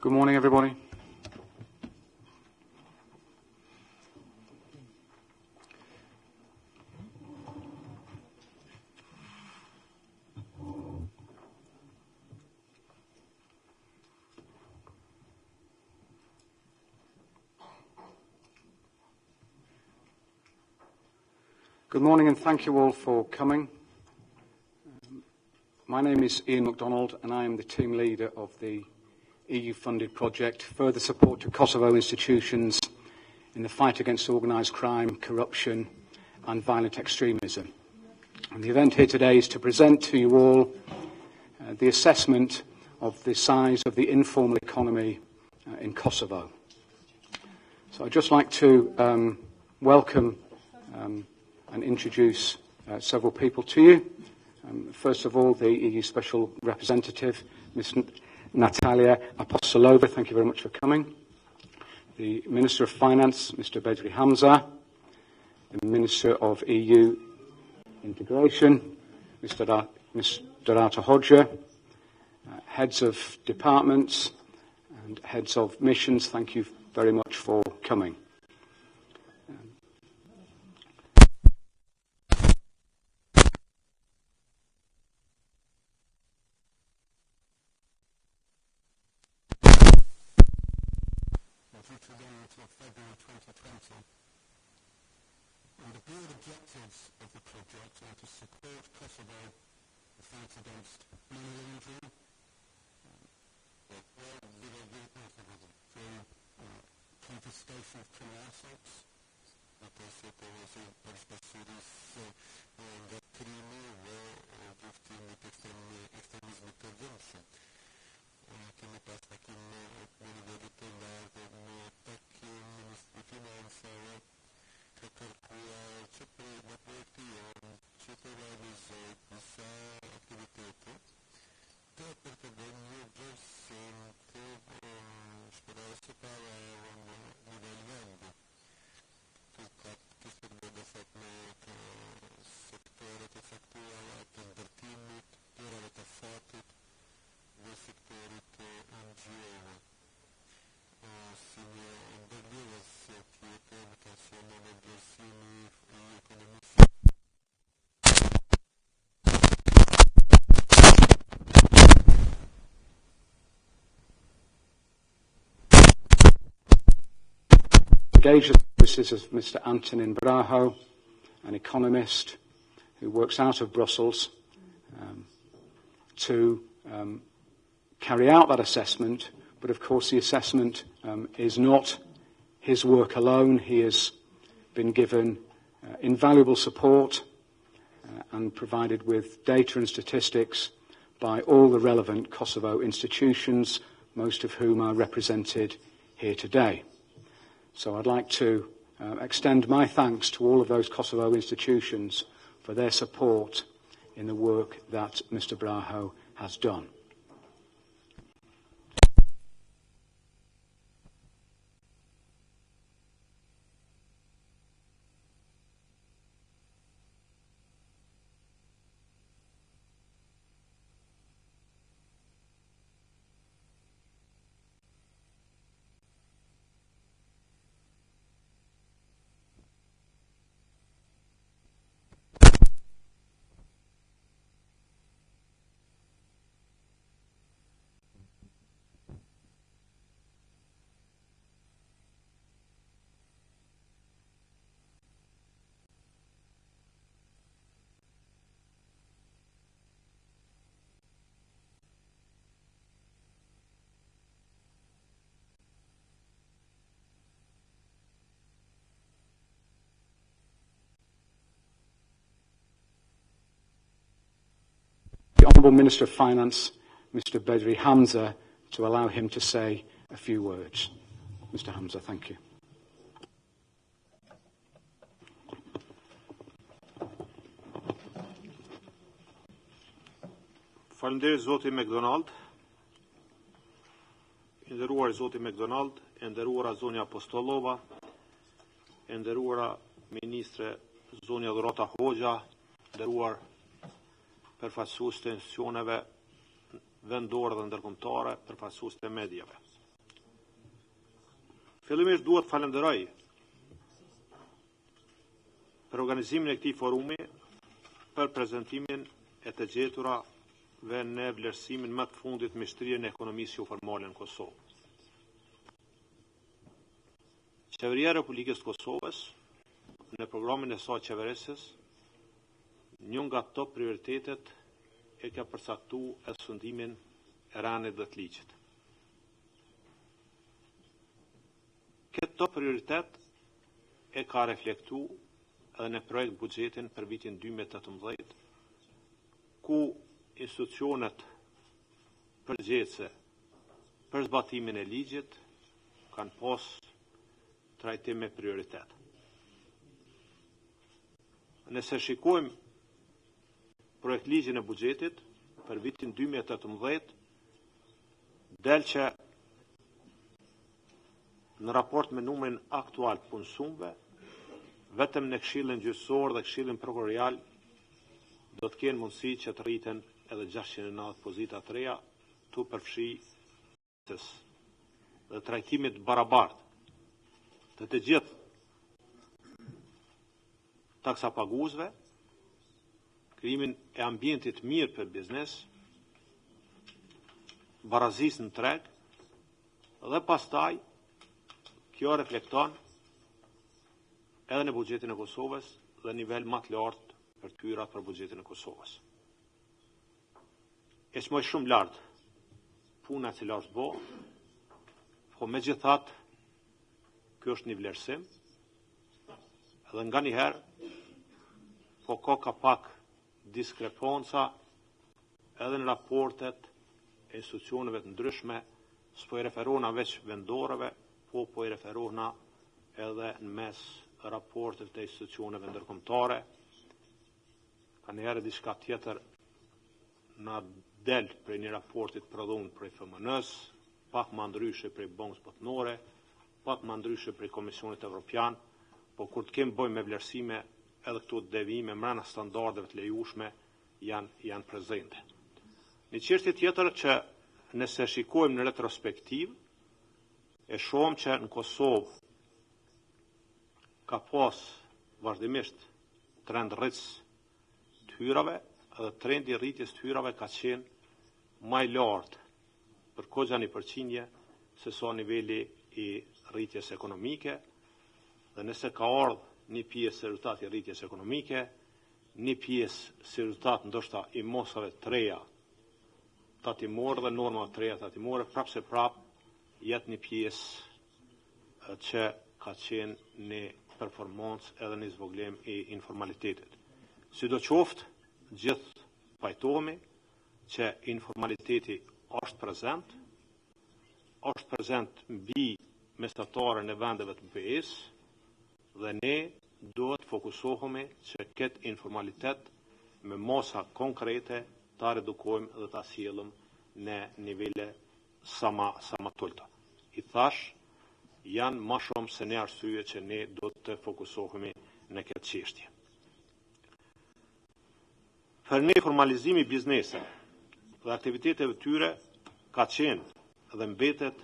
Good morning, everybody. Good morning and thank you all for coming. My name is Ian MacDonald and I am the team leader of the EU-funded project Further Support to Kosovo Institutions in the Fight Against Organised Crime, Corruption and Violent Extremism. And the event here today is to present to you all the assessment of the size of the informal economy in Kosovo. So I'd just like to welcome and introduce several people to you. First of all, the EU Special Representative, Ms. Natalia Apostolova, thank you very much for coming. The Minister of Finance, Mr. Bedri Hamza. The Minister of EU Integration, Mr. Darata Hodja. Heads of departments and heads of missions, thank you very much for coming. February 2020. And the broad objectives of the project are to support Kosovo in the fight against money laundering, through confiscation of criminal assets, Engage the services of Mr. Antonin Braho, an economist who works out of Brussels, to carry out that assessment. But of course the assessment is not his work alone. He has been given invaluable support and provided with data and statistics by all the relevant Kosovo institutions, most of whom are represented here today. So I'd like to extend my thanks to all of those Kosovo institutions for their support in the work that Mr. Braho has done. The Honourable Minister of Finance, Mr. Bedri Hamza, to allow him to say a few words. Mr. Hamza, thank you. Faleminderit Zoti McDonald. I nderuar Zoti McDonald, e nderuara Zonja Apostolova, e nderuara Ministre Zonja Dorota Hoxha, nderuar përfaqësues të institucioneve vendore dhe ndërkombëtare, përfaqësues të mediave. Fillimisht duhet falenderoj për organizimin e këtij forumi, për prezantimin e të gjeturave në vlerësimin më të fundit me shtrirjen e ekonomisë joformale në Kosovë. Qeveria e Republikës së Kosovës në programin e saj qeverisës, një nga top prioritetet e ka përcaktuar sundimin e ranit dhe të ligjit. Këtë top prioritet e ka reflektu edhe në projekt buxhetin për vitin 2018, ku institucionet përgjegjëse për zbatimin e ligjit kanë pas trajtim me prioritet. Nëse shikojmë projekt ligjin e buxhetit për vitin 2018, del që në raport me numrin aktual të punësuesve, vetëm në Këshillin Gjyqësor dhe Këshillin Prokurorial do të kenë mundësi që të rriten edhe 690 pozita të reja të përfshi dhe trajtimit barabartë të gjithë taksapaguesve, krijimin e ambientit mirë për biznes, barazisë në treg, dhe pastaj kjo reflekton edhe në buxhetin e Kosovës dhe nivel më të lartë për tyrat për buxhetin e Kosovës. Është më shumë lartë puna që është bo, po megjithatë ky është një vlerësim, edhe nga një herë po ka pak diskrepanca edhe në raportet e institucioneve të ndryshme, s'po i referohna veç vendorëve, po i referohna edhe në mes raportet të institucioneve ndërkombëtare. Ka njëherë diçka tjetër na del prej një raportit prodhon prej FMN-s, pak më ndryshe prej Bankës Botërore, pak më ndryshe prej Komisionit Evropian, po kur të kemi bëjmë me vlerësime, edhe këto devijime mbrana standardeve të lejueshme janë prezente. Një çështje tjetër që nëse shikojmë në retrospektiv, e shohim që në Kosovë ka pas vazhdimisht trend rritës të hyrave, edhe trendi rritjes të hyrave ka qenë më i lartë për kogja një përqindje se sa niveli i rritjes ekonomike, dhe nëse ka ardhur një pjesë se rezultati i rritjes ekonomike, një pjesë si rezultat ndoshta i mosave të reja tatimore dhe normave të reja tatimore, prapse jetë një pjesë që ka qenë një performancë edhe një zvoglim i informalitetit. Sidoqoftë, gjithë pajtohemi që informaliteti është prezent mbi mesatarën e vendeve të BE-s, dhe ne duhet fokusohemi që këtë informalitet me masa konkrete ta redukojmë dhe ta sjellëm në nivele sa më tulta. I thash, janë më shumë se një arsye që ne do të fokusohemi në këtë çështje. Për ne formalizimi i bizneseve dhe aktiviteteve tyre ka qenë dhe mbetet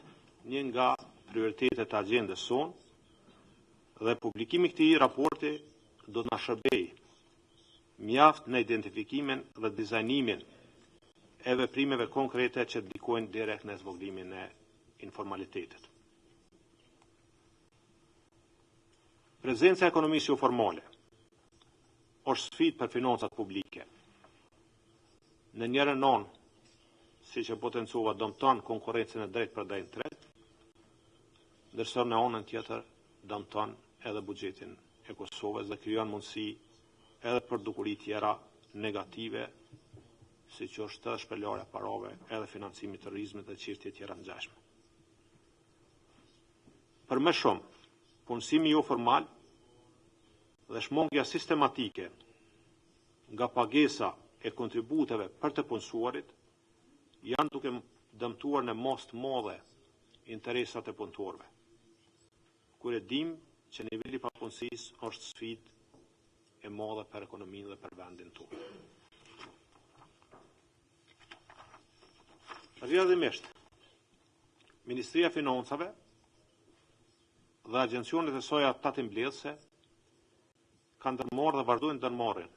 një nga prioritetet e agjendës sonë, dhe publikimi i këtij raporti do të na shërbejë mjaft në identifikimin dhe dizajnimin e veprimeve konkrete që ndikojnë direkt në zvogëlimin e informalitetit. Prezenca e ekonomisë joformale është sfidë për financat publike. Në njërin anë, siç e potencova, dëmton konkurrencën e drejtpërdrejt tret, ndërsa në anën tjetër dëmton edhe buxhetin e Kosovës dhe krijon mundësi edhe për dukuri tjera negative, siç është edhe shpërlarja e parave, edhe financimi i terrorizmit dhe çështje tjera ngjashme. Për më shumë, punësimi jo formal dhe shmangja sistematike nga pagesa e kontributeve për të punësuarit janë duke dëmtuar në mas të madhe interesat e punëtorëve. Kur e dim që niveli i papunësisë është sfidë e madhe për ekonominë dhe për vendin tonë. Rrjedhimisht, Ministria e Financave dhe agjencionet e soja tatimmbledhëse kanë ndërmarrë dhe vazhdojnë ndërmarrin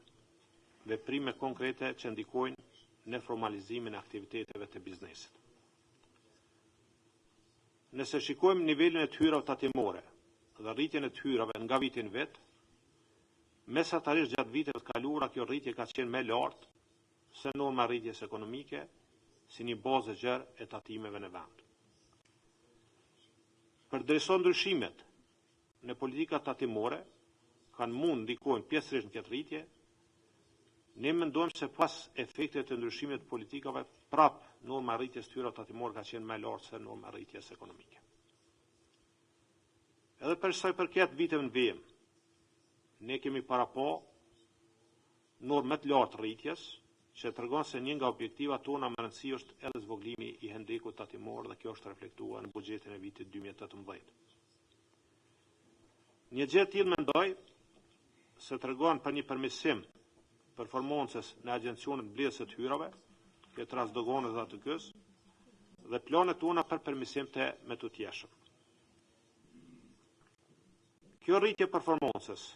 veprime konkrete që ndikojnë në formalizimin e aktiviteteve të biznesit. Nëse shikojmë nivelin e të hyrave tatimore dhe rritjen e të hyrave nga vitin vet, mesatarisht gjatë viteve të kaluara kjo rritje ka qenë më lartë se norma e rritjes ekonomike si një bazë e gjerë e tatimeve në vend. Përderisa ndryshimet në politikat tatimore kanë mund ndikojnë pjesërisht në këtë rritje, ne mendojmë se pas efektet të ndryshimit të politikave, prap norma e rritjes të hyrave tatimore ka qenë më lartë se norma e rritjes ekonomike. Edhe për sa i përket viteve në vijim, ne kemi parapo normë më të lartë rritjes, që tregon se një nga objektivat tona më rëndësi është edhe zvoglimi i hendekut tatimor dhe kjo është reflektuar në buxhetin e vitit 2018. Një gjë e tillë mendoj se tregon për një përmirësim performancës në agjencionet mbledhëse të hyrave, këtë rast doganës dhe ATK-s, dhe planet tona për përmirësim të metodjeshëm. Kjo rritje performancës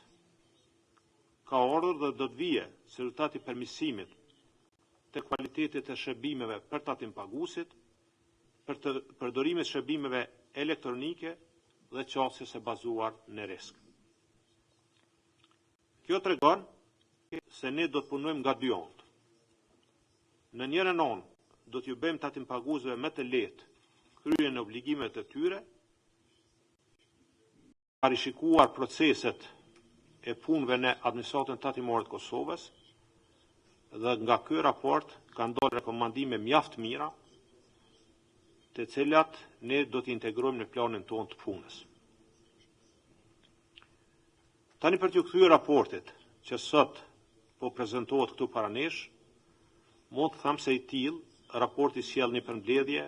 ka ardhur dhe do të vijë si rezultati i përmirësimit të kualitetit të shërbimeve për tatim paguesit, për të përdorimit shërbimeve elektronike dhe qasjes e bazuar në risk. Kjo tregon se ne do të punojmë nga dy anë. Në njërin anë do t'ju bëjmë tatim paguesve më të lehtë kryen e obligimeve të tyre, parishikuar proceset e punëve në administratën tatimore të Kosovës, dhe nga ky raport kanë dalë rekomandime mjaft mira, të cilat ne do t'i integrojmë në planin tonë të punës. Tani për t'ju kthyer raportit që sot po prezantohet këtu para nesh, mund të them se i tillë raporti sjell një përmbledhje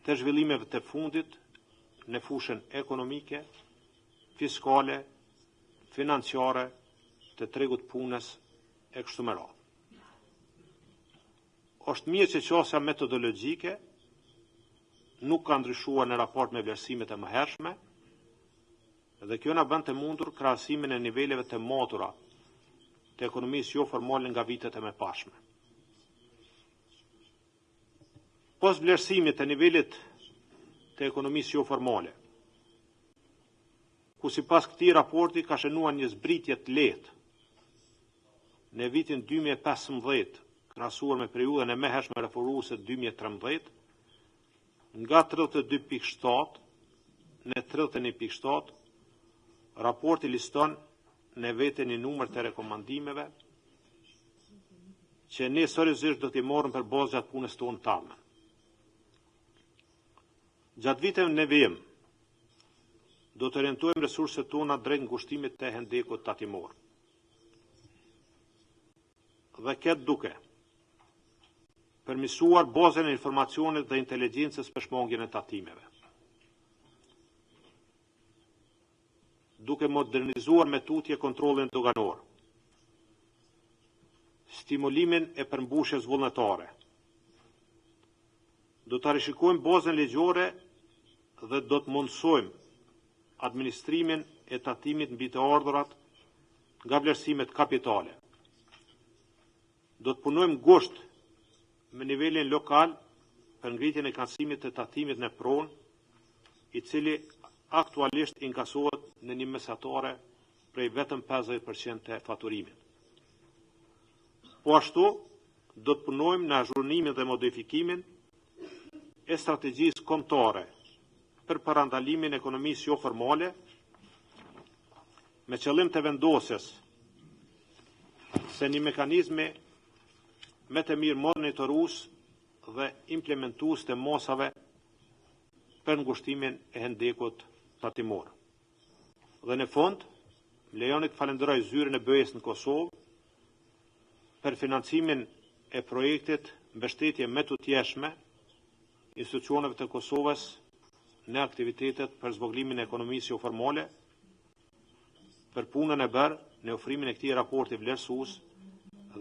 të zhvillimeve të fundit në fushën ekonomike, fiskale, financiare, të tregut punës e kështu me radhë. Është mirë që qasja metodologjike nuk ka ndryshuar në raport me vlerësimet e mëhershme, dhe kjo na bën të mundur krahasimin e niveleve të matura të ekonomisë jo formale nga vitet e mëparshme. Pas vlerësimit të nivelit të ekonomisë jo formale, ku sipas këtij raporti ka shënuar një zbritje të lehtë në vitin 2015, krahasuar me periudhën e mëhershme referuese 2013, nga 32.7 në 31.7, raporti liston në vete një numër të rekomandimeve që ne seriozisht do t'i marrim për bazë gjatë punës tonë të ardhmen. Gjatë viteve në vijim, do të orientojmë resurset tona drejt ngushtimit të hendekut tatimor. Dhe këtë duke përmirësuar bazën e informacionit dhe inteligjencës për shmangjen e tatimeve. Duke modernizuar me tutje kontrollin doganor, stimulimin e përmbushjes vullnetare. Do të rishikojmë bazën ligjore dhe do të mundsojmë administrimin e tatimit mbi të ardhurat nga vlerësimet kapitale. Do të punojmë ngusht me nivelin lokal për ngritjen e kacimit të tatimit në pronë, i cili aktualisht inkasohet në një mesatare prej vetëm 50% të faturimit. Po ashtu, do të punojmë në azhurnimin dhe modifikimin e strategjisë kombëtare për parandalimin e ekonomisë jo formale, me qëllim të vendosjes se një mekanizmi me të mirë monitorues dhe implementues të masave për ngushtimin e hendekut tatimor. Dhe në fund, lejoni të falenderoj zyrën e BE-s në Kosovë për financimin e projektit mbështetje me të tjeshme institucioneve të Kosovës në aktivitetet për zvoglimin e ekonomisë jo formale, për punën e bërë në ofrimin e këtij raporti vlerësues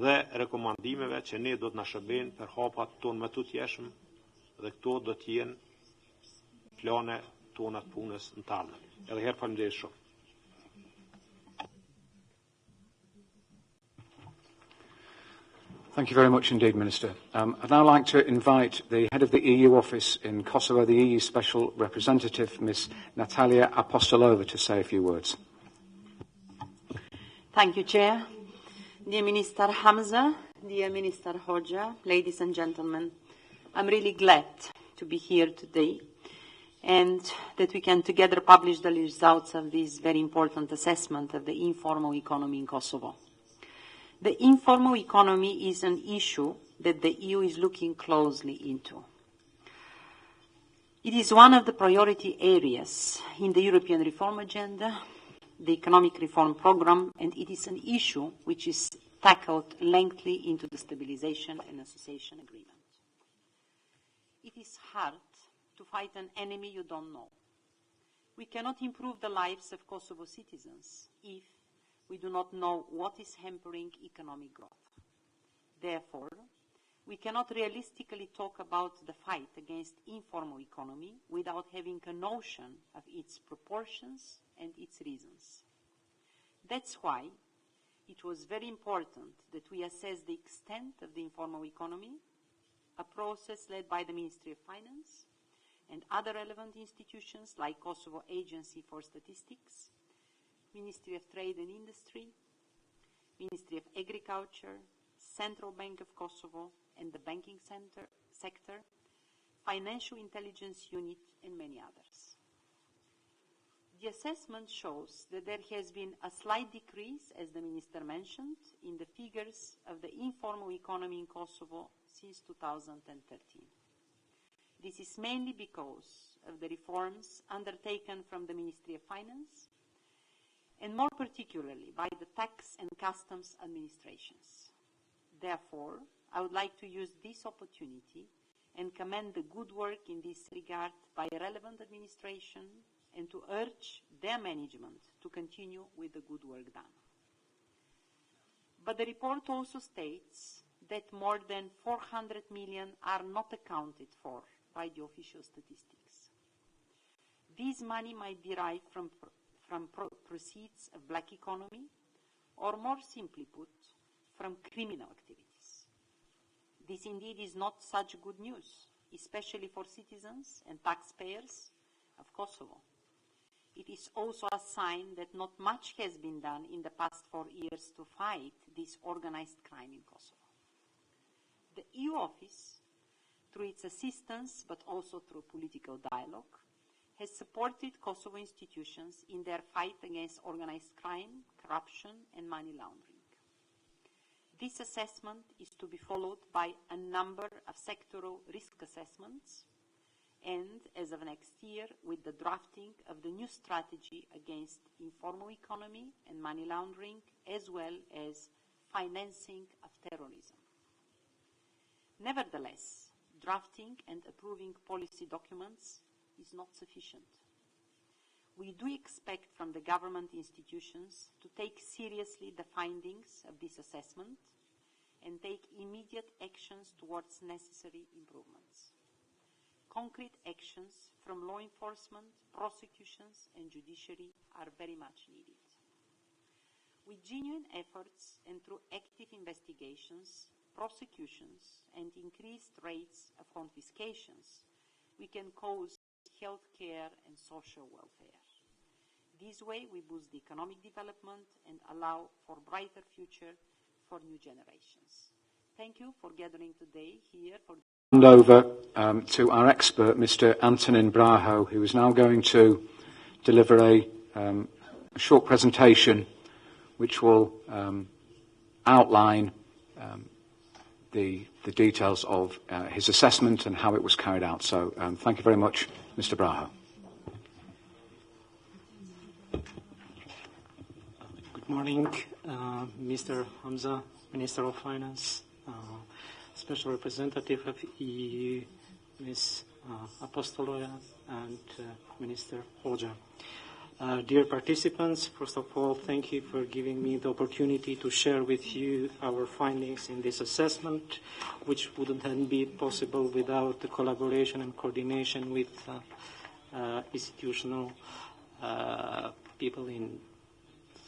dhe rekomandimeve që ne do të na shërbejnë për hapat tonë më të tjeshëm, dhe këto do të jenë plane tona të punës në të ardhmen. Edhe herë faleminderit shumë. Thank you very much indeed, Minister. I'd now like to invite the head of the EU office in Kosovo, the EU Special Representative, Ms. Natalia Apostolova, to say a few words. Thank you, Chair. Dear Minister Hamza, dear Minister Hoxha, ladies and gentlemen, I'm really glad to be here today and that we can together publish the results of this very important assessment of the informal economy in Kosovo. The informal economy is an issue that the EU is looking closely into. It is one of the priority areas in the European reform agenda, the economic reform program, and it is an issue which is tackled lengthily into the stabilization and association agreement. It is hard to fight an enemy you don't know. We cannot improve the lives of Kosovo citizens if we do not know what is hampering economic growth. Therefore, we cannot realistically talk about the fight against informal economy without having a notion of its proportions and its reasons. That's why it was very important that we assess the extent of the informal economy, a process led by the Ministry of Finance and other relevant institutions like Kosovo Agency for Statistics, Ministry of Trade and Industry, Ministry of Agriculture, Central Bank of Kosovo and the banking sector, Financial Intelligence Unit, and many others. The assessment shows that there has been a slight decrease, as the Minister mentioned, in the figures of the informal economy in Kosovo since 2013. This is mainly because of the reforms undertaken from the Ministry of Finance, and more particularly by the tax and customs administrations. Therefore, I would like to use this opportunity and commend the good work in this regard by a relevant administration and to urge their management to continue with the good work done. But the report also states that more than 400 million are not accounted for by the official statistics. This money might derive from proceeds of black economy, or more simply put, from criminal activities. This indeed is not such good news, especially for citizens and taxpayers of Kosovo. It is also a sign that not much has been done in the past 4 years to fight this organized crime in Kosovo. The EU office, through its assistance but also through political dialogue, has supported Kosovo institutions in their fight against organized crime, corruption, and money laundering. This assessment is to be followed by a number of sectoral risk assessments, and as of next year, with the drafting of the new strategy against informal economy and money laundering, as well as financing of terrorism. Nevertheless, drafting and approving policy documents is not sufficient. We do expect from the government institutions to take seriously the findings of this assessment and take immediate actions towards necessary improvements. Concrete actions from law enforcement, prosecutions, and judiciary are very much needed. With genuine efforts and through active investigations, prosecutions, and increased rates of confiscations, we can cause healthcare and social welfare. This way, we boost the economic development and allow for brighter future for new generations. Thank you for gathering today here. Hand over to our expert, Mr. Antonin Braho, who is now going to deliver a short presentation which will outline the details of his assessment and how it was carried out. So thank you very much, Mr. Braho. Good morning, Mr. Hamza, Minister of Finance, Special Representative of EU, Ms. Apostolova, and Minister Hoxha. Dear participants, first of all, thank you for giving me the opportunity to share with you our findings in this assessment, which wouldn't have been possible without the collaboration and coordination with institutional people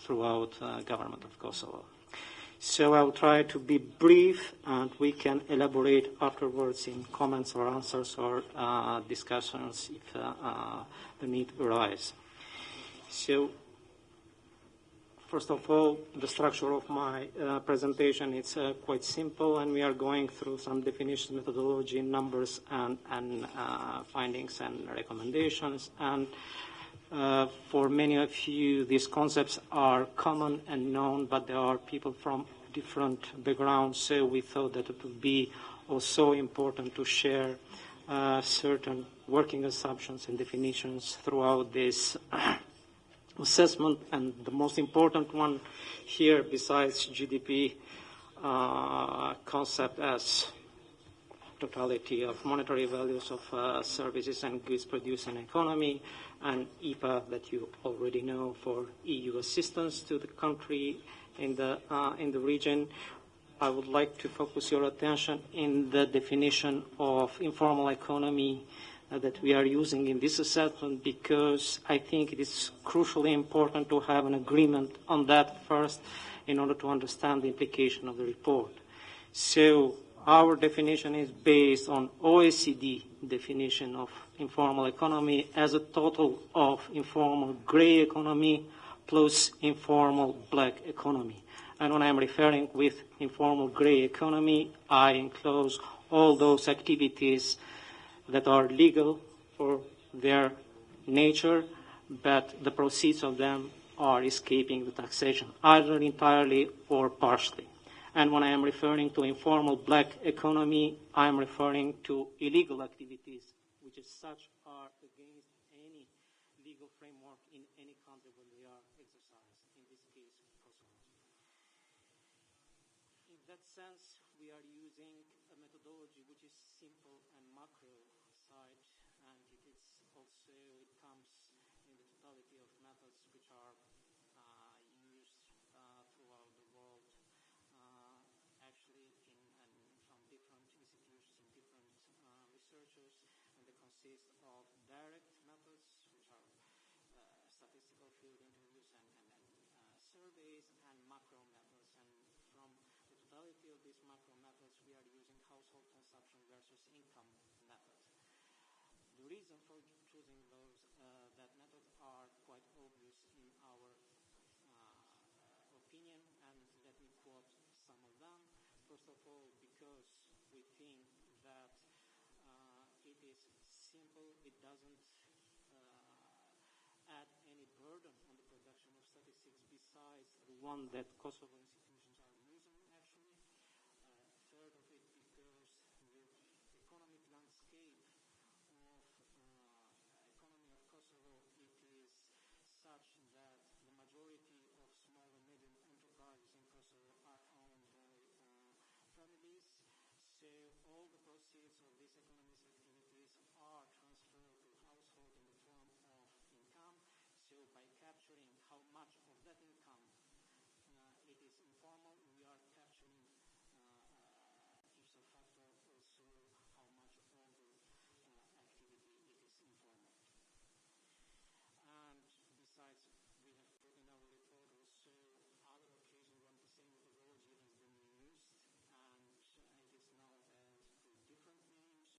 throughout government of Kosovo. So I'll try to be brief, and we can elaborate afterwards in comments or answers or discussions if the need arises. So, first of all, the structure of my presentation is quite simple, and we are going through some definition, methodology, numbers, and findings and recommendations. And for many of you, these concepts are common and known, but there are people from different backgrounds, so we thought that it would be also important to share certain working assumptions and definitions throughout this assessment. And the most important one here, besides GDP concept as totality of monetary values of services and goods produced in economy, and EPA that you already know for EU assistance to the country in the region. I would like to focus your attention in the definition of informal economy that we are using in this assessment, because I think it is crucially important to have an agreement on that first in order to understand the implication of the report. So our definition is based on OECD definition of informal economy as a total of informal gray economy plus informal black economy. And when I'm referring with informal gray economy, I enclose all those activities that are legal for their nature, but the proceeds of them are escaping the taxation, either entirely or partially. And when I am referring to informal black economy, I am referring to illegal activities, which as such are against any legal framework in any country where they are exercised, in this case, Kosovo. In that sense, we are using a methodology which is simple and macro side, and it comes in the totality of methods which are used throughout the world, actually from different institutions and different researchers, and they consist of direct methods, which are statistical field interviews and surveys, and macro methods. And from the totality of these macro methods, we are using household consumption versus income method. The reason for choosing that method are quite obvious in our opinion, and let me quote some of them. First of all, because we think that it is simple, it doesn't add any burden on the production of statistics besides the one that Kosovo institutions are using, actually. Third of it, because the economic landscape of economy of Kosovo, it is such that the majority of small and medium enterprises in Kosovo are owned by families. So all the proceeds of these economic activities are transferred to household in the form of income. So by capturing how much of that income it is informal, we are capturing ipso facto also how much of the activity it is informal. And besides, we have put in our report also other occasions when the same methodology has been used, and it is known as different names.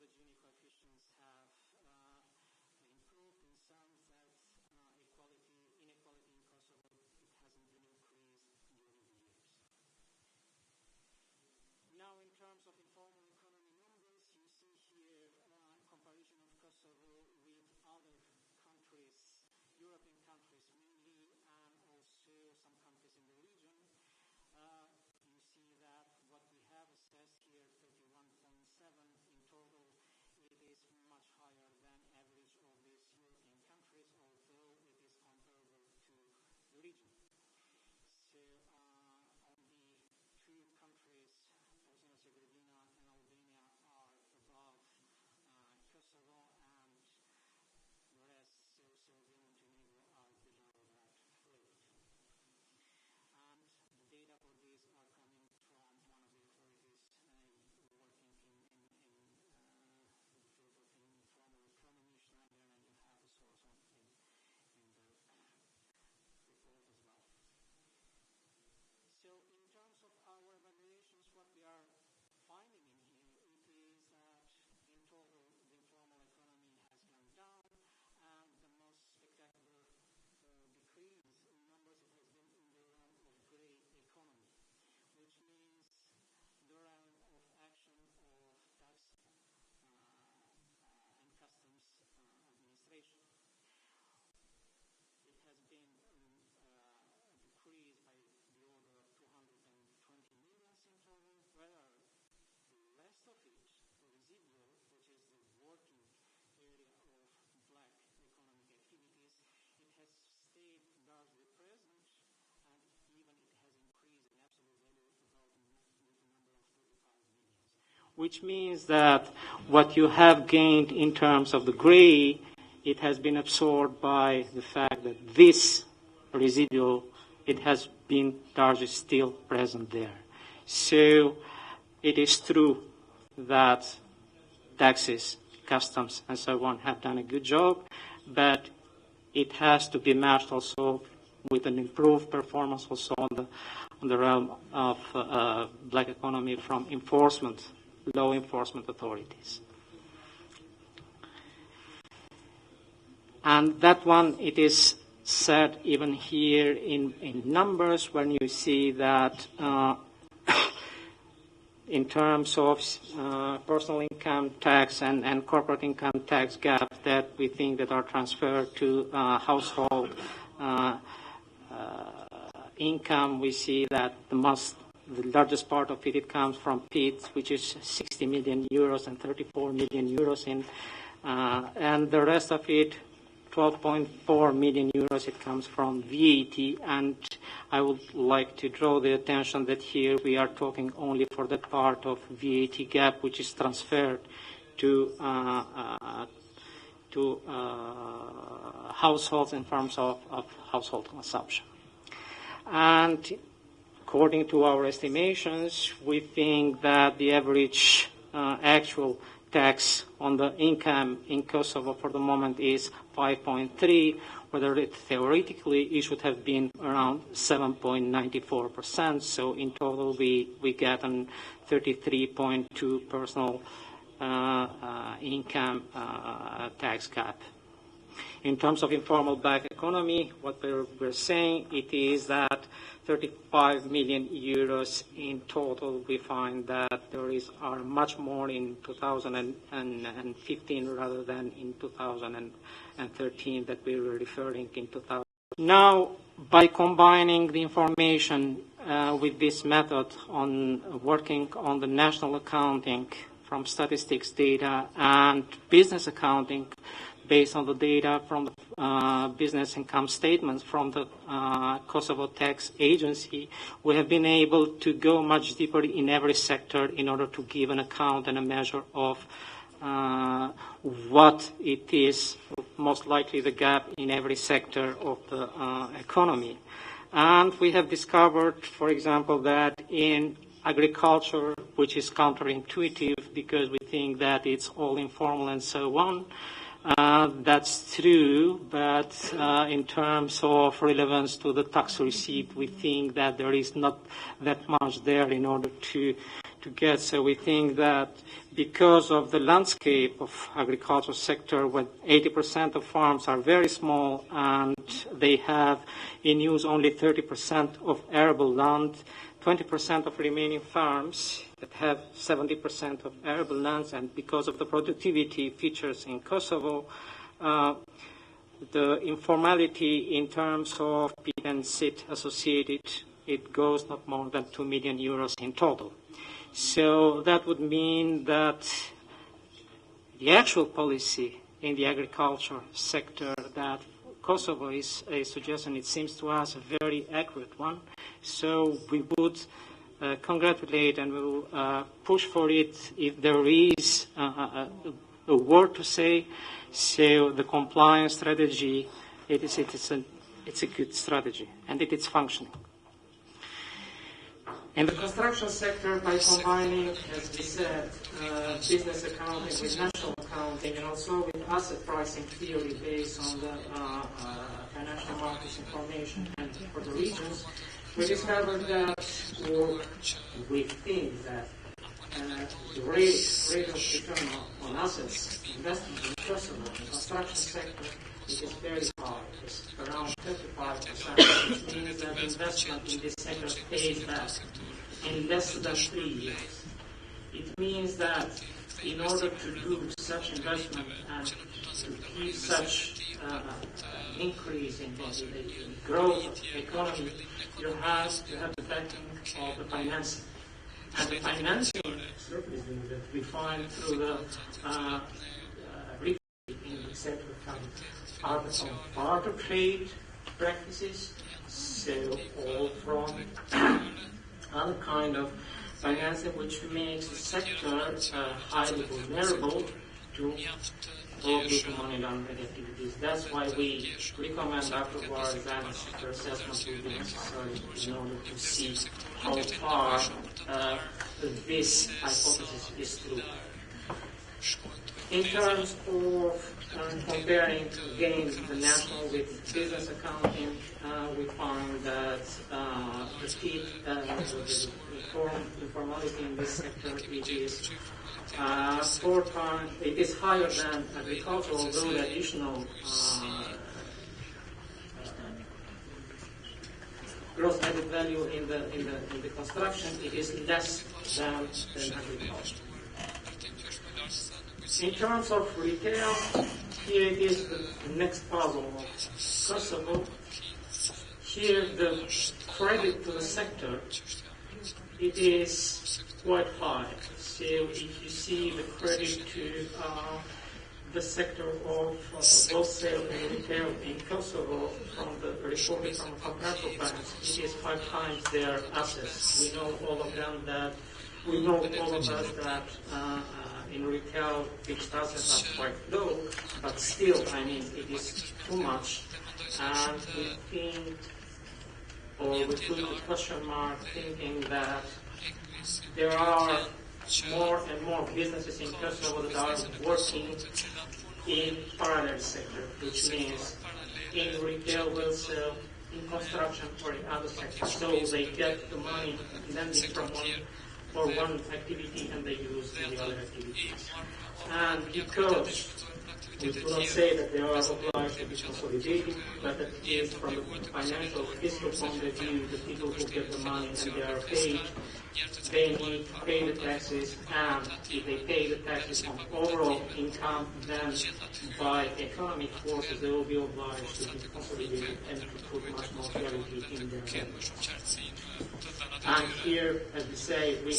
the Gini coefficients have improved in some that inequality in Kosovo, it hasn't been increased during the years. Now, in terms of informal economy numbers, you see here comparison of Kosovo with other countries, European countries mainly, and also some countries in the region. You see that what we have assessed here, 31.7 in total, it is much higher than average of these European countries, although it is comparable to the region. So only two countries, Bosnia-Herzegovina and Albania, are above Kosovo, and the rest, Serbia and Montenegro, are below that rate. And the data for these are coming from one of the authorities working in the field of informal economy, Schneider, and you have the source in the report as well. So in terms of our evaluations, what we are finding in here, it is that in total the informal economy has gone down, and the most spectacular decrease in numbers, it has been in the realm of grey economy, which means the realm of action of tax and customs administration. It has been decreased by the order of 220 million in total, where the rest of it, the residual, which is the working area of black economic activities, it has stayed largely present, and even it has increased in absolute value about with a number of 35 million. Which means that what you have gained in terms of the gray, it has been absorbed by the fact that this residual, it has been largely still present there. So it is true that taxes, customs, and so on have done a good job, but it has to be matched also with an improved performance also on the realm of black economy from law enforcement authorities. And that one, it is said even here in numbers when you see that in terms of personal income tax and corporate income tax gap that we think that are transferred to household income, we see that the largest part of it comes from PIT, which is 60 million euros and 34 million euros in, and the rest of it, 12.4 million euros, it comes from VAT, and I would like to draw the attention that here we are talking only for that part of VAT gap which is transferred to households in terms of household consumption. And according to our estimations, we think that the average actual tax on the income in Kosovo for the moment is 5.3, whether theoretically it should have been around 7.94%. So in total, we get an 33.2 personal income tax cap. In terms of informal black economy, what we're saying, it is that 35 million euros in total. We find that are much more in 2015 rather than in 2013 that we were referring in 2000. Now, by combining the information with this method on working on the national accounting from statistics data and business accounting, based on the data from the business income statements from the Kosovo Tax Agency, we have been able to go much deeper in every sector in order to give an account and a measure of what it is, most likely the gap in every sector of the economy. And we have discovered, for example, that in agriculture, which is counterintuitive because we think that it's all informal and so on, that's true, but in terms of relevance to the tax receipt, we think that there is not that much there in order to to get. So we think that because of the landscape of agriculture sector, when 80% of farms are very small and they have in use only 30% of arable land, 20% of remaining farms that have 70% of arable lands, and because of the productivity features in Kosovo, the informality in terms of pit and sit associated, it goes not more than 2 million euros in total. So that would mean that the actual policy in the agriculture sector that Kosovo is a suggestion, it seems to us a very accurate one. So we would congratulate and we will push for it if there is a word to say. So the compliance strategy, it's a good strategy, and it is functioning. In the construction sector, by combining, as we said, business accounting with national accounting, and also with asset pricing theory based on the financial markets information and for the regions, we discovered that, or we think that, the rate of return on assets invested in Kosovo, in the construction sector, it is very high. It's around 35%, which means that investment in this sector pays back in less than 3 years. It means that in order to do such investment and to keep such increase in the growth of the economy, you have to have the backing of the financing. And the financing services that we find through the in the sector are from barter trade practices, so all from other kind of financing which makes the sector highly vulnerable to all people money laundering activities. That's why we recommend afterwards that a sector assessment will be necessary in order to see how far this hypothesis is true. In terms of comparing again the national with business accounting, we find that the peak informality in this sector it is 4 times. It is higher than agriculture, although the additional gross added value in the construction it is less than agriculture. In terms of retail, here it is the next puzzle of Kosovo. Here the credit to the sector, it is quite high. So if you see the credit to the sector of wholesale and retail in Kosovo from the reporting from commercial banks, it is 5 times their assets. We know all of us that in retail fixed assets are quite low, but still, I mean, it is too much. And we think, or we put the question mark thinking that there are more and more businesses in Kosovo that are working in parallel sector, which means in retail, wholesale, in construction, or in other sectors. So they get the money lending from one activity and they use the other activities. And because we do not say that they are obliged to be consolidated, but that it is from the financial fiscal point of view, the people who get the money and they are paid, they need to pay the taxes, and if they pay the taxes on overall income, then by economic forces they will be obliged to be consolidated and to put much more clarity in their revenues. And here, as we say, we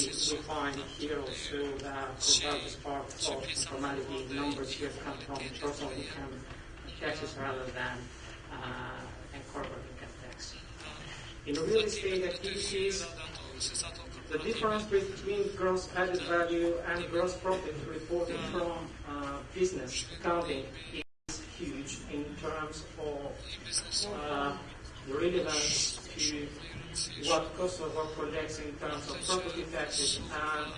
find here also that the largest part of informality numbers here come from personal income taxes rather than corporate income tax. In real estate activities, the difference between gross added value and gross profit reported from business accounting is huge in terms of relevance to what Kosovo collects in terms of property taxes and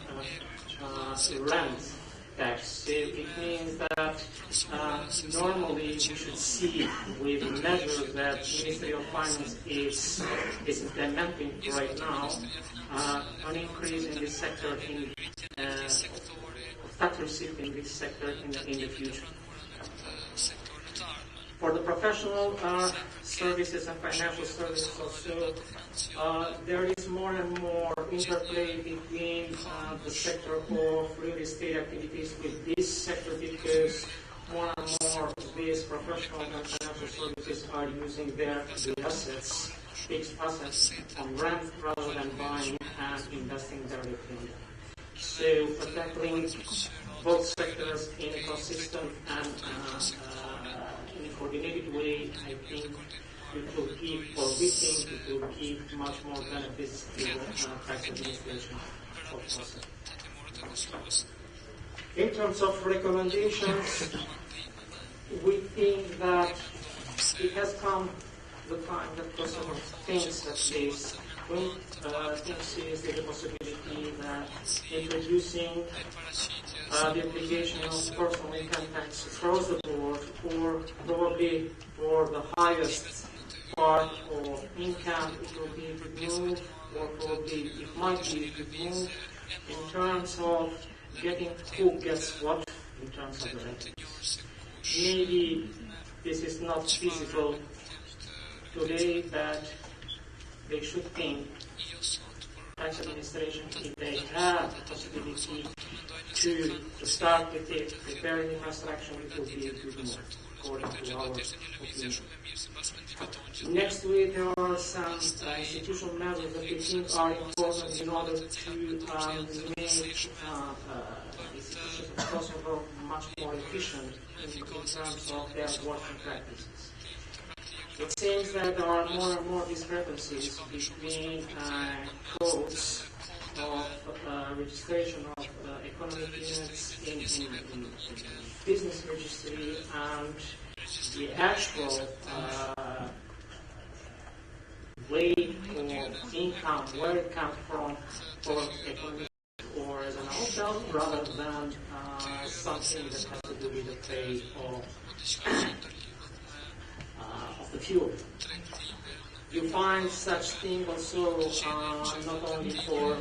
rent tax. So it means that normally we should see with the measures that Ministry of Finance is implementing right now an increase in this sector in tax receipt in this sector in the future. For the professional services and financial services also, there is more and more interplay between the sector of real estate activities with this sector, because more and more of these professional and financial services are using their assets, fixed assets, on rent rather than buying and investing directly in them. So for tackling both sectors in a consistent and in a coordinated way, I think it will give, or we think it will give much more benefits to the tax administration of Kosovo. In terms of recommendations, we think that it has come the time that Kosovo thinks at least thinks the possibility that introducing the application of personal income tax across the board, or probably for the highest part of income, it will be removed, or probably it might be removed in terms of getting who gets what in terms of the revenues. Maybe this is not feasible today, but they should think, tax administration, if they have the possibility to start with it, preparing infrastructure, it will be a good move, according to our opinion. Next to it, there are some institutional measures that we think are important in order to make institutions of Kosovo much more efficient in terms of their working practices. It seems that there are more and more discrepancies between codes of registration of economic units in business registry and the actual way for income, where it comes from for economic or as an hotel, rather than something that has to do with the pay of the fuel. You find such thing also not only for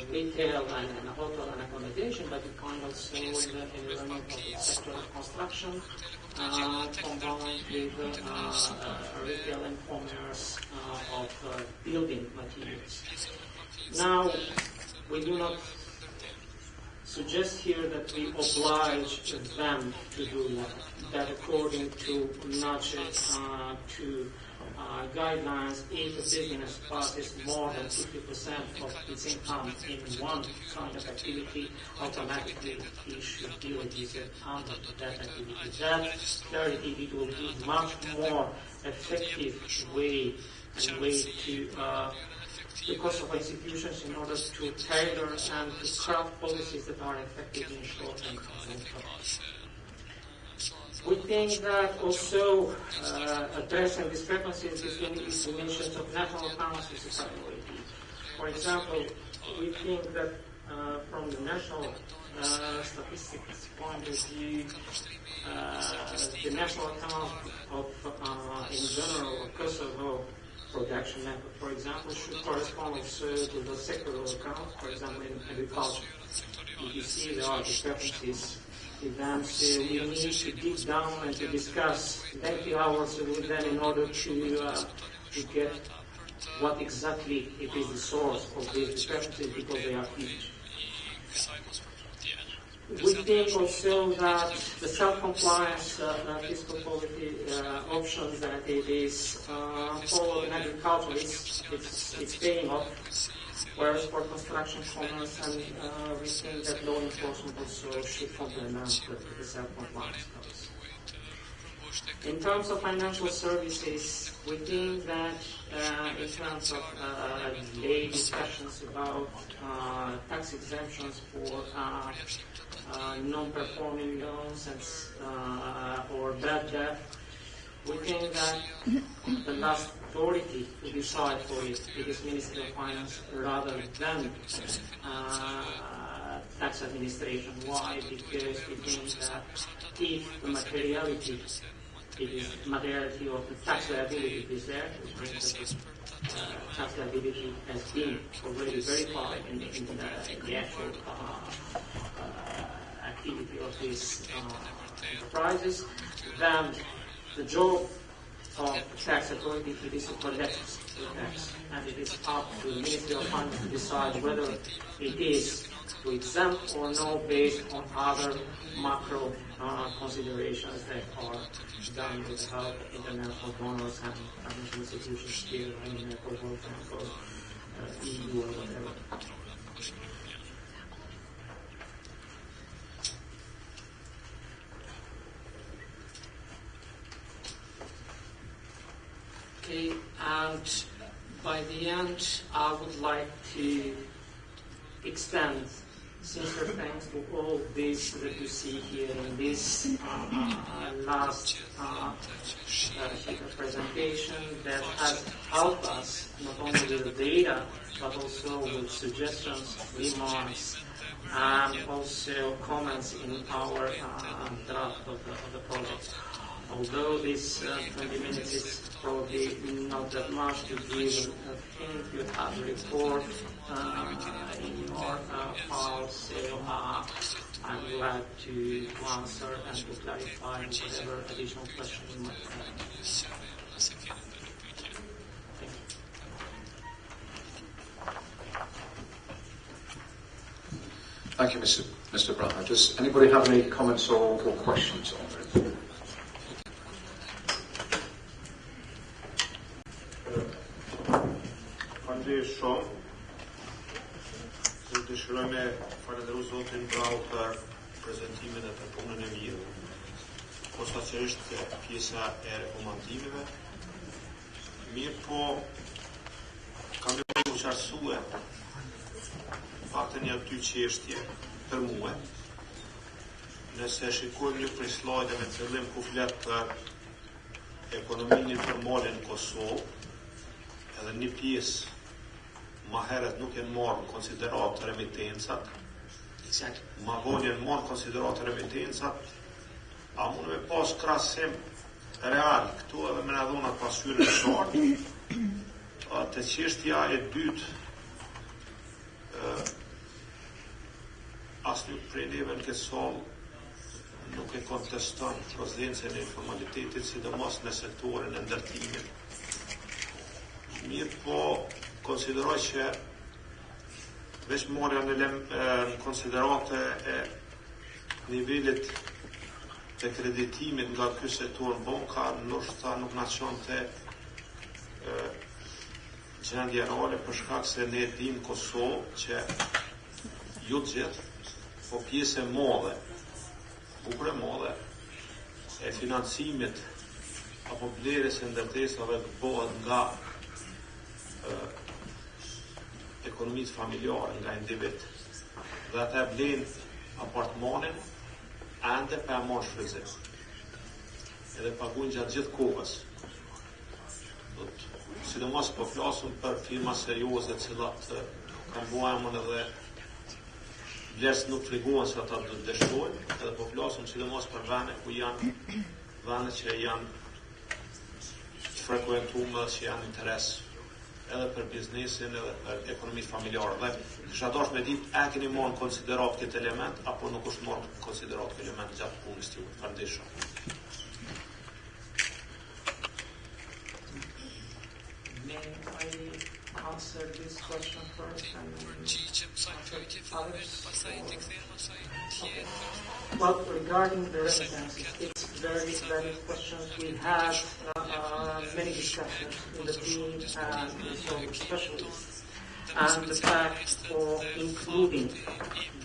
retail and hotel and accommodation, but you find also in the environment of the sector of construction, combined with retail and commerce of building materials. Now, we do not suggest here that we oblige them to do that according to nudges, to guidelines. If a business passes more than 50% of its income in one kind of activity, automatically it should be registered under that activity. That clarity, it will be much more effective way to the Kosovo institutions in order to tailor and to craft policies that are effective in short and long term. We think that also addressing discrepancies between estimations of national accounts is a priority. For example, we think that from the national statistics point of view, the national account of, in general, of Kosovo production method, for example, should correspond also to the sectoral account, for example, in agriculture. If you see there are discrepancies, then we need to dig down and to discuss lengthy hours with them in order to get what exactly it is the source of these discrepancies, because they are huge. We think also that the self-compliance fiscal policy options that it is followed in agriculture, it's paying off, whereas for construction, commerce, and we think that law enforcement also should complement the self-compliance policy. In terms of financial services, we think that in terms of late discussions about tax exemptions for non-performing loans and, or bad debt, we think that the last authority to decide for it is Ministry of Finance, rather than tax administration. Why? Because we think that if the materiality of the tax liability is there, which means that tax liability has been already verified in the actual activity of these enterprises, then the job of the tax authority is to collect the tax, and it is up to the Ministry of Finance to decide whether it is to exempt or no based on other macro considerations that are done with the help of international donors and financial institutions here in Kosovo or EU or whatever. Okay, and by the end, I would like to extend sincere thanks to all this that you see here in this last presentation that has helped us not only with the data but also with suggestions, remarks, and also comments in our draft of the project. Although this 20 minutes is probably not that much to give a hint, you have the report in your files, so I'm glad to answer and to clarify whatever additional questions you might have. Thank you, Mr. Brown. Does anybody have any comments or questions on it? Shumë, dhe dëshiroj me falenderu Zotin Brau për prezentimin e për punën e mirë, posaçërisht pjesa e rekomandimeve. Mirë po, kam e u qartësue faktën janë 2 çështje për mua. Nëse shikojmë një prej slajdeve të fillim ku flet për ekonominë informale në Kosovë, edhe një pjesë ma herët nuk janë marrë në konsiderat remitencat, ma vonë janë marrë në konsiderat remitencat, a mund me pas krasim real këtu edhe me në dhona pasyrën e shartë, të çështja e dytë, asnjë prej neve në këtë sallë nuk e konteston prezencën e informalitetit, sidomos në sektorin e ndërtimit. Mirë po, konsideroj që veç morja në konsiderate e nivellit të kreditimit nga ky sektor bankar, ndoshta nuk na çonte gjendja reale për shkak se ne dim Kosovë që jo gjithë, po pjesë e madhe, bukur e madhe e financimit apo blerjes së ndërtesave bëhet nga ekonomisë familjare, nga individ. Dhe ata blen apartmanin ende pa marrë shfrytëzim. Edhe paguajnë gjatë gjithë kohës. Sidomos po flasim për firma serioze të cilat kanë buajmën edhe vlerës nuk frigohen se ata do të dështojnë, edhe po flasim sidomos për vende ku janë vende që janë të frekuentuara, që janë interes edhe për biznesin edhe për ekonomisë familjare. Dhe kisha dashur me ditë, a keni marrë në konsiderat këtë element apo nuk është marrë në konsiderat këtë element gjatë punës tuaj? Faleminderit. May I answer this question first and well, regarding the remittances, it's very valid questions. We had many discussions in the team and with specialists, and the fact of including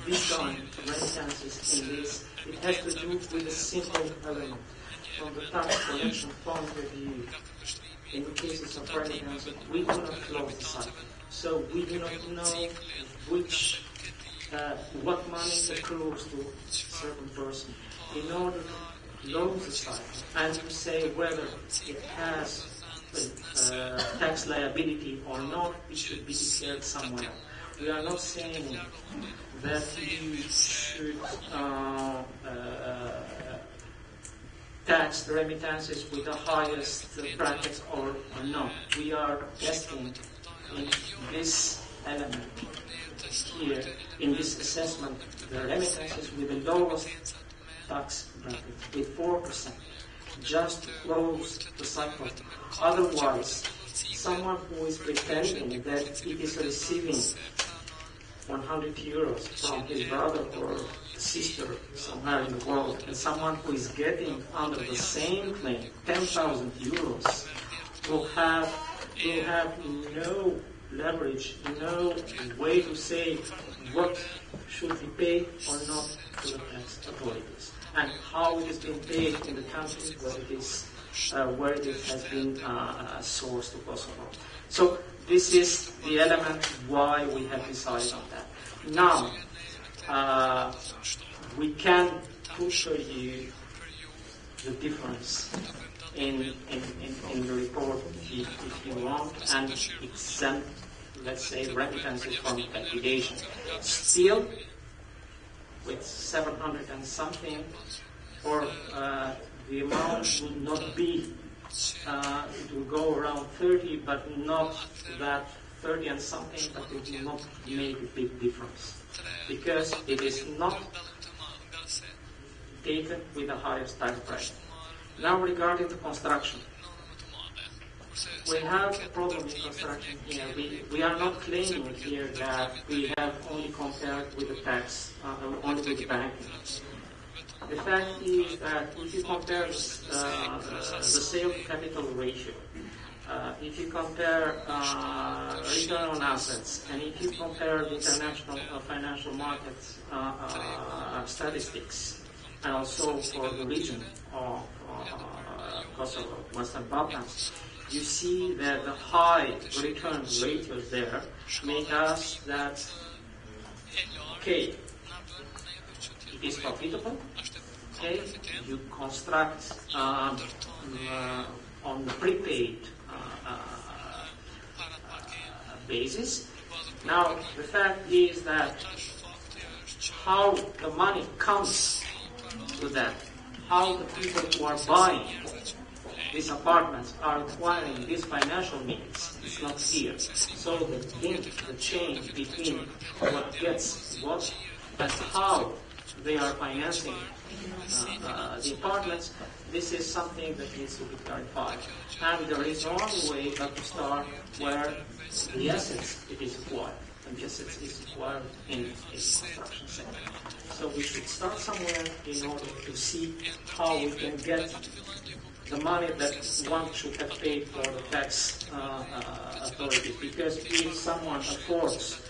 Bitcoin remittances in this, it has to do with a simple element. From the tax collection point of view, in the cases of remittances, we do not close the cycle. So we do not know what money accrues to a certain person. In order to close the cycle and to say whether it has tax liability or not, it should be declared somewhere. we are not saying that you should tax the remittances with the highest brackets or not. We are testing in this element here, in this assessment, the remittances with the lowest tax bracket, with 4%, just to close the cycle. Otherwise, someone who is pretending that it is receiving 100 euros from his brother or sister somewhere in the world, and someone who is getting under the same claim 10,000 euros will have no leverage, no way to say what should be paid or not to the tax authorities, and how it is being paid in the country where it has been sourced to Kosovo. So this is the element why we have decided on that. Now, we can push you the difference in the report if you want, and exempt, let's say, remittances from calculation. Still, with 700 and something, or the amount would not be, it will go around 30, but not that 30 and something, but it will not make a big difference, because it is not taken with the highest tax bracket. Now, regarding the construction, we have a problem in construction here. We are not claiming here that we have only compared with the tax, only with the banking. The fact is that if you compare the sale to capital ratio, if you compare return on assets, and if you compare the international financial markets statistics, and also for the region of Kosovo, Western Balkans, you see that the high return ratios there make us that, okay, it is profitable, okay, you construct on the prepaid basis. Now, the fact is that how the money comes to that, how the people who are buying these apartments are acquiring these financial means, it's not clear. So the link, the change between what gets what and how they are financing the apartments, this is something that needs to be clarified. And there is only way but to start where the assets it is acquired, and the assets is acquired in the construction sector. So we should start somewhere in order to see how we can get the money that one should have paid for the tax authorities. Because if someone affords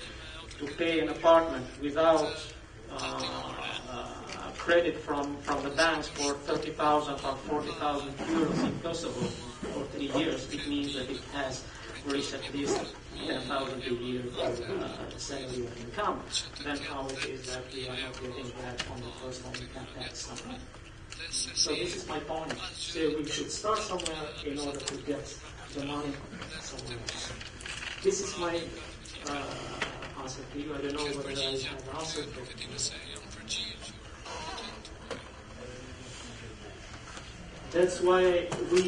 to pay an apartment without credit from the banks for 30,000 or 40,000 euros in Kosovo for 3 years, it means that it has reached at least 10,000 a year for salary of income. Then how it is that we are not getting that on the personal income tax number. So this is my point. So we should start somewhere in order to get the money somewhere else. This is my answer to you. I don't know whether I have answered it. That's why we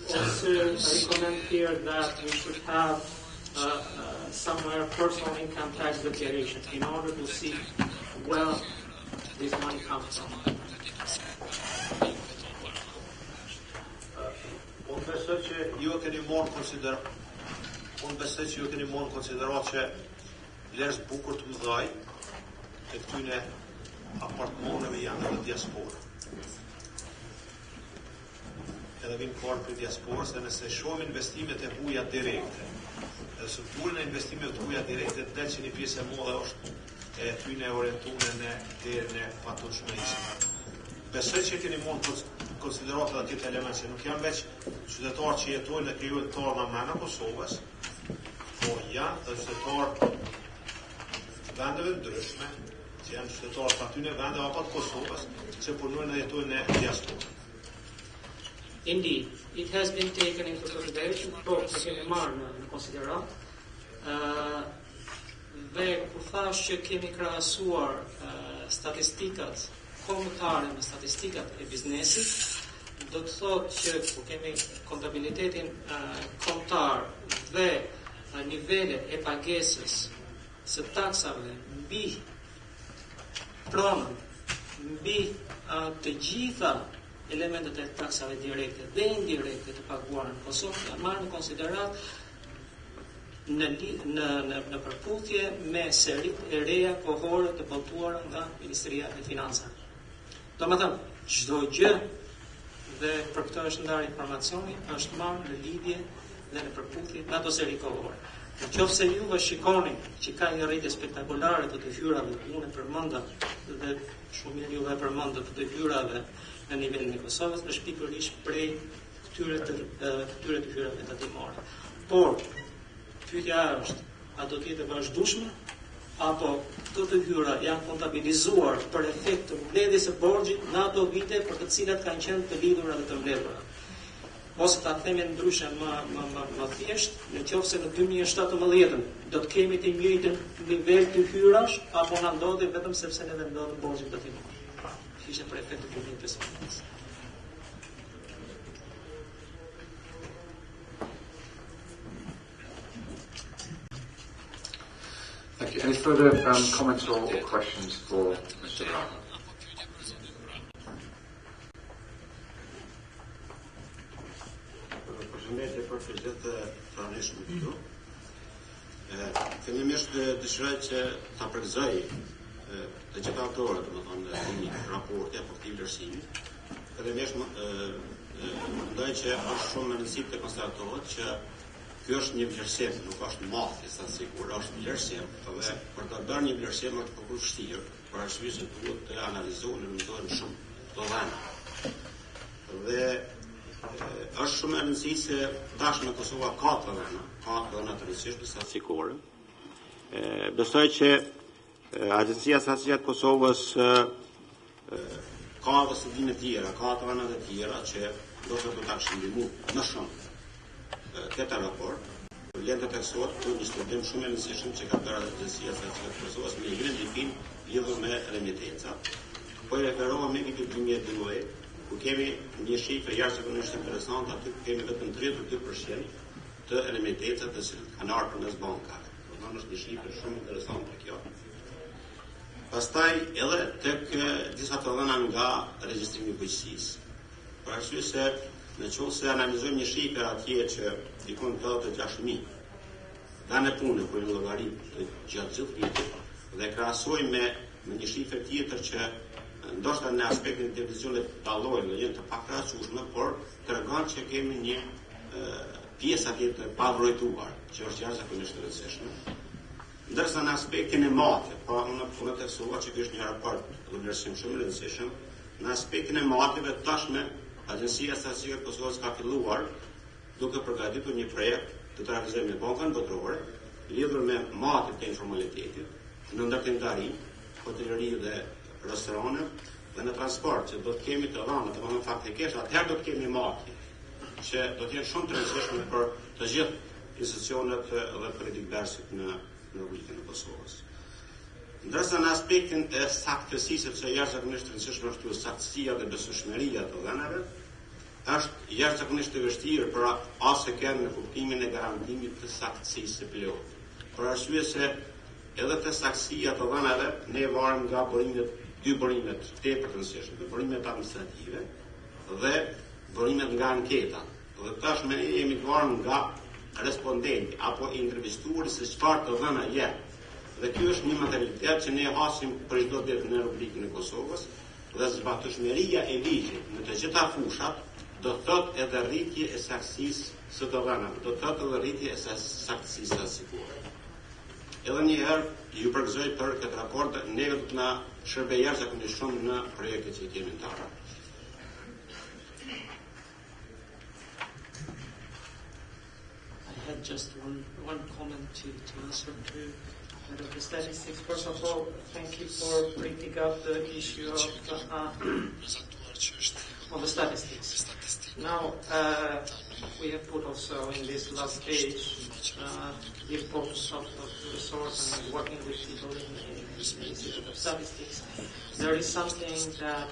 also recommend here that we should have somewhere personal income tax declaration in order to see where this money comes from. Unë besoj që ju keni marrë konsiderat që vlerës bukur të mëdhaj të këtyne apartmaneve janë edhe diaspora. Edhe vinë parë për diasporës, dhe nëse shohim investimet e huja direkte, dhe strukturën e investimet të huja direkte, del që një pjesë e madhe është e tyne orientume në derën e patutshmërisë. Besoj që keni marrë konsideratë dhe tjetë element që nuk janë veç qytetarë që jetojnë në kryetarë në mrena Kosovës, po janë dhe qytetarë vendeve ndryshme, që janë qytetarë të atyne vendeve apat Kosovës, që punojnë dhe jetojnë në diasporë. Indeed, it has been taken into consideration, both kemi marrë në konsiderat. Dhe kur thash që kemi krahasuar statistikat kombëtare me statistikat e biznesit, do të thotë që kur kemi kontabilitetin kombëtar dhe nivelet e pagesës së taksave mbi pronën, mbi të gjitha elementet e taksave direkte dhe indirekte të paguara në Kosovë janë marrë në konsiderat në përputhje me seritë e reja kohore të botuara nga Ministria e Financave. Domethënë, çdo gjë dhe për këtë është ndarë informacioni, është marrë në lidhje dhe në përputhje me ato seri kohore. Nëse juve shikoni që ka një rritje spektakolare të hyrave, unë e përmenda dhe shumë mirë juve e përmendët të hyrave në nivelin e Kosovës, është pikërisht prej këtyre të hyrave tatimore. Por pyetja është, a do të jetë e vazhdueshme apo këto të hyra janë kontabilizuar për efekt të mbledhjes së borxhit në ato vite për të cilat kanë qenë të lidhura dhe të mbledhura. Ose ta themi ndryshe më thjesht, nëse në 2017 do të kemi të njëjtën nivel të hyrash apo na ndodhi vetëm sepse ne vendosëm borxhin tatimor. Ishte për efekt të 2015. Thank you. Any further comments or questions for Mr. Brown? Përshëndetje për të gjithë pranishëm këtu. Fillimisht dëshiroj që ta përgëzoj të gjithë autorët, domethënë e një raporti apo këtij vlerësimi. Fillimisht mendoj që është shumë e rëndësishme të konstatohet që ky është një vlerësim, nuk është mathje, sa sigur është vlerësim, dhe për të bërë një vlerësim është pak vështirë, për arsye se duhet të analizohen në mënyrë shumë të dhëna. Dhe është shumë e rëndësishme se tashmë Kosova ka të dhëna të rëndësishme statistikore. Besoj që Agencia Statistike e Kosovës ka dhe studime tjera, ka të dhëna të tjera që do të ta shëndijmë më shumë këtë raport. Lëndë të tekstuar të një studim shumë e rëndësishëm që ka bërë Agencia Statistike e Kosovës me një vendim lidhur me remitenca. Po i referohem me vitin 2012, ku kemi një shifër jashtëzakonisht interesante, aty kemi vetëm 32% të remitenca të cilët kanë ardhur përmes bankave. Do është një shifër shumë interesante kjo. Pastaj edhe tek disa të dhëna nga regjistrimi i bujqësisë. Për arsye se nëse analizojmë një shifër atje që dikon 86.000, dhanë punë për një llogarit të gjatë gjithë vitit dhe krahasojmë me një shifër tjetër që ndoshta në aspektin e divizionit tallojnë janë të pakrahasueshme, por tregon që kemi një pjesë atje të pavrojtuar, që është jashtëzakonisht e rëndësishme. Ndërsa në aspektin e matjes, po unë po të thua që ky është një raport vlerësim shumë i rëndësishëm, në aspektin e matjeve tashmë Agencia Statistike e Kosovës ka filluar duke përgatitur një projekt të realizuar me Bankën Botërore lidhur me matjet e informalitetit në ndërtimtari, hoteleri dhe restorane dhe në transport, që do të kemi të dhëna, domethënë faktikisht atëherë do të kemi matje që do të jenë shumë të rëndësishme për të gjithë institucionet dhe politikbërësit në Republikën e Kosovës. Ndërsa në aspektin e saktësisë, sepse jashtëzakonisht rëndësishme është kjo saktësia dhe besueshmëria të dhënave, është jashtëzakonisht e vështirë për asë në kuptimin e garantimit të saktësisë së plotë. Për arsye se edhe të saktësia të dhënave ne varim nga dy burimet tepër të rëndësishme, burimet administrative dhe burimet nga anketa. Dhe tashmë ne jemi të varur nga respondenti apo intervistuari se çfarë të dhëna jetë. Dhe ky është një mentalitet që ne hasim për çdo ditë në Republikën e Kosovës, dhe zbatueshmëria e ligjit në të gjitha fushat do thotë edhe rritje e saktësisë së të dhënave, do thotë edhe rritje e saktësisë së sigurisë. Edhe një herë ju përgëzoj për këtë raport, ne do të na shërbejë jashtëzakonisht shumë në projektet që kemi të ardhur. I had just one comment to answer to the statistics. First of all, thank you for bringing up the issue of the statistics. Now, we have put also in this last page the importance of the source and working with people in the Institute of Statistics. There is something that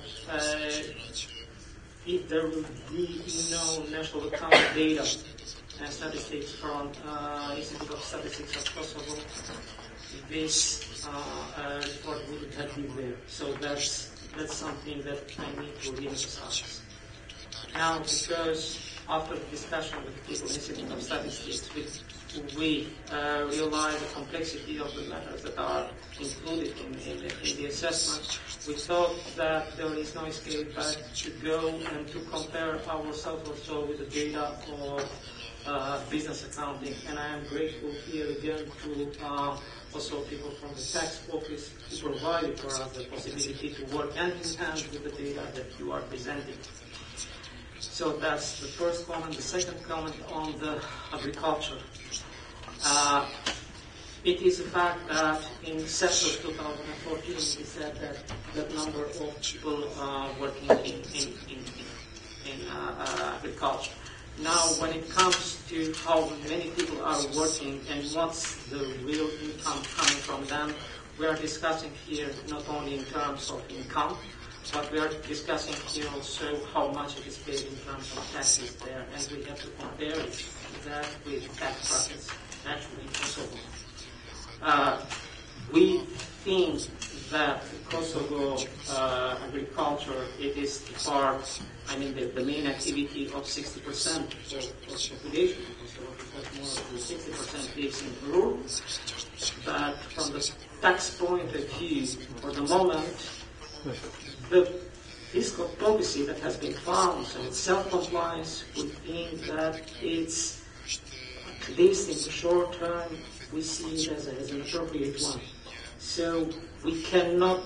if there will be no national account data and statistics from Institute of Statistics of Kosovo, this report wouldn't have been there. So that's something that I need to re-emphasize. Now, because after the discussion with people in the Institute of Statistics, we realize the complexity of the matters that are included in the assessment. We thought that there is no escape but to go and to compare ourselves also with the data of business accounting. And I am grateful here again to also people from the tax office who provided for us the possibility to work hand in hand with the data that you are presenting. So that's the first comment. The second comment on the agriculture. It is a fact that in September 2014 we said that the number of people working in agriculture. Now, when it comes to how many people are working and what's the real income coming from them, we are discussing here not only in terms of income, but we are discussing here also how much it is paid in terms of taxes there, and we have to compare that with tax brackets actually in Kosovo. We think that Kosovo agriculture, it is part, the main activity of 60% of the population in Kosovo, because more than 60% lives in rural. But from the tax point of view, for the moment, the fiscal policy that has been found, so it's self-compliance, we think that it's, at least in the short term, we see it as an appropriate one. So we cannot